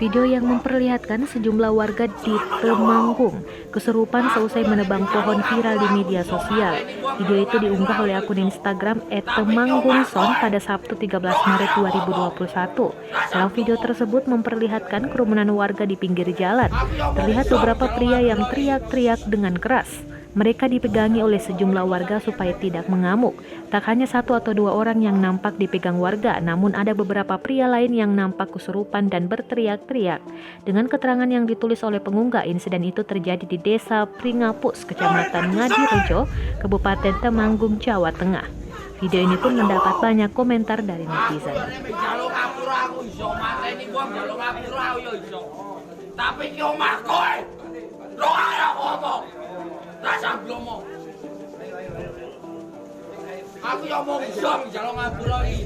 Video yang memperlihatkan sejumlah warga di Temanggung kesurupan seusai menebang pohon viral di media sosial. Video itu diunggah oleh akun Instagram @temanggungson pada Sabtu 13 Maret 2021. Dalam video tersebut memperlihatkan kerumunan warga di pinggir jalan. Terlihat beberapa pria yang teriak-teriak dengan keras. Mereka dipegangi oleh sejumlah warga supaya tidak mengamuk. Tak hanya satu atau dua orang yang nampak dipegang warga, namun ada beberapa pria lain yang nampak kesurupan dan berteriak-teriak. Dengan keterangan yang ditulis oleh pengunggah, insiden itu terjadi di Desa Pringapus, Kecamatan Ngadirejo, Kabupaten Temanggung, Jawa Tengah. Video ini pun mendapat banyak komentar dari netizen. Aku yang mau jam jalan ngapura iki.